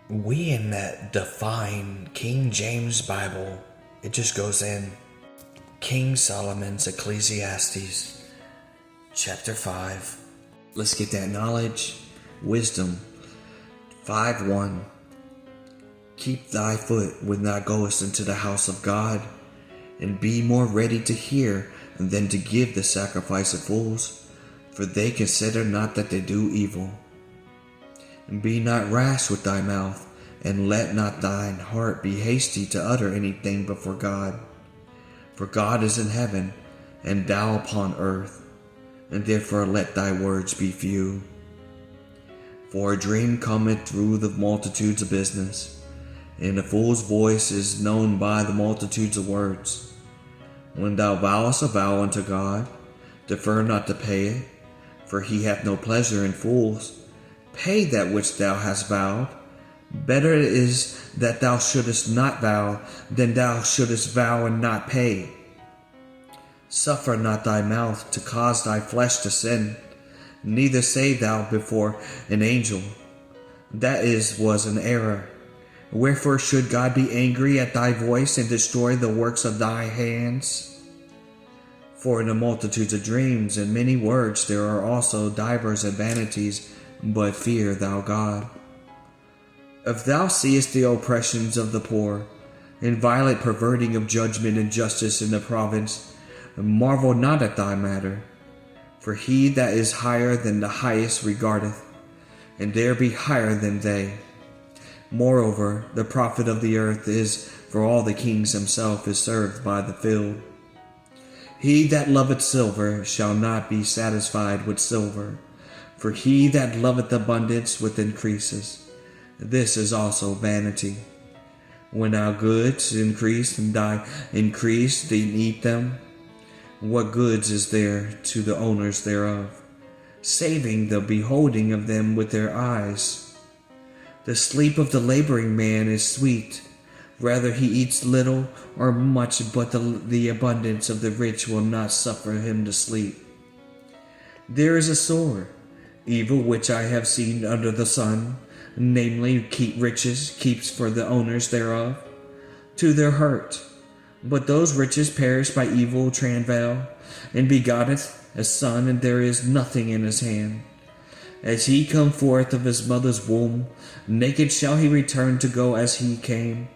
We in that define King James Bible, it just goes in King Solomon's Ecclesiastes chapter 5. Let's get that knowledge, wisdom. 5:1. Keep thy foot when thou goest into the house of God, and be more ready to hear than to give the sacrifice of fools, for they consider not that they do evil. And be not rash with thy mouth, and let not thine heart be hasty to utter anything before God. For God is in heaven, and thou upon earth, and therefore let thy words be few. For a dream cometh through the multitudes of business, and a fool's voice is known by the multitudes of words. When thou vowest a vow unto God, defer not to pay it, for he hath no pleasure in fools. Pay that which thou hast vowed. Better it is that thou shouldest not vow, than thou shouldest vow and not pay. Suffer not thy mouth to cause thy flesh to sin, neither say thou before an angel, that was an error. Wherefore should God be angry at thy voice, and destroy the works of thy hands? For in the multitudes of dreams and many words there are also divers and vanities, but fear thou God. If thou seest the oppressions of the poor, and violent perverting of judgment and justice in the province, marvel not at thy matter. For he that is higher than the highest regardeth, and there be higher than they. Moreover, the prophet of the earth is for all the kings himself is served by the field. He that loveth silver shall not be satisfied with silver, for he that loveth abundance with increases. This is also vanity. When our goods increase and die increase, they eat them. What goods is there to the owners thereof, saving the beholding of them with their eyes? The sleep of the laboring man is sweet, whether he eats little or much, but the abundance of the rich will not suffer him to sleep. There is a sword, evil which I have seen under the sun, namely riches keeps for the owners thereof, to their hurt. But those riches perish by evil travail, and begotteth a son, and there is nothing in his hand. As he come forth of his mother's womb, naked shall he return to go as he came,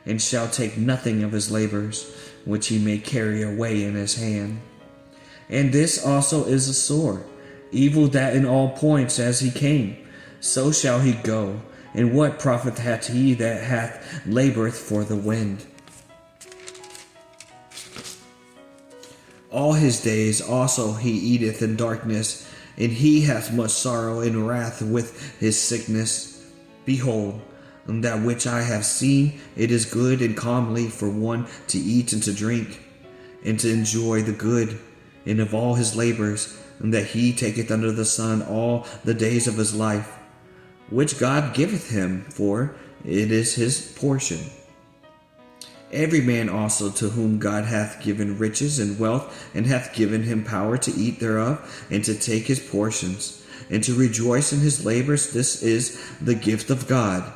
and shall take nothing of his labors, which he may carry away in his hand. And this also is a sword, evil that in all points as he came, so shall he go. And what profit hath he that hath laboreth for the wind? All his days also he eateth in darkness, and he hath much sorrow and wrath with his sickness. Behold, that which I have seen, it is good and comely for one to eat and to drink, and to enjoy the good, and of all his labors, and that he taketh under the sun all the days of his life, which God giveth him, for it is his portion. Every man also to whom God hath given riches and wealth, and hath given him power to eat thereof, and to take his portions, and to rejoice in his labors, this is the gift of God.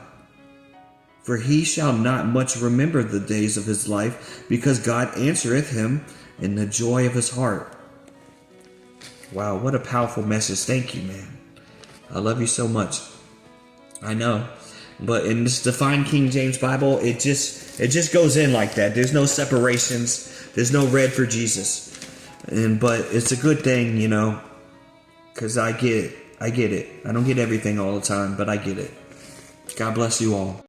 For he shall not much remember the days of his life, because God answereth him in the joy of his heart. Wow, what a powerful message. Thank you, man. I love you so much. I know. But in this Divine King James Bible, it just goes in like that. There's no separations. There's no red for Jesus. But it's a good thing, because I get it. I don't get everything all the time, but I get it. God bless you all.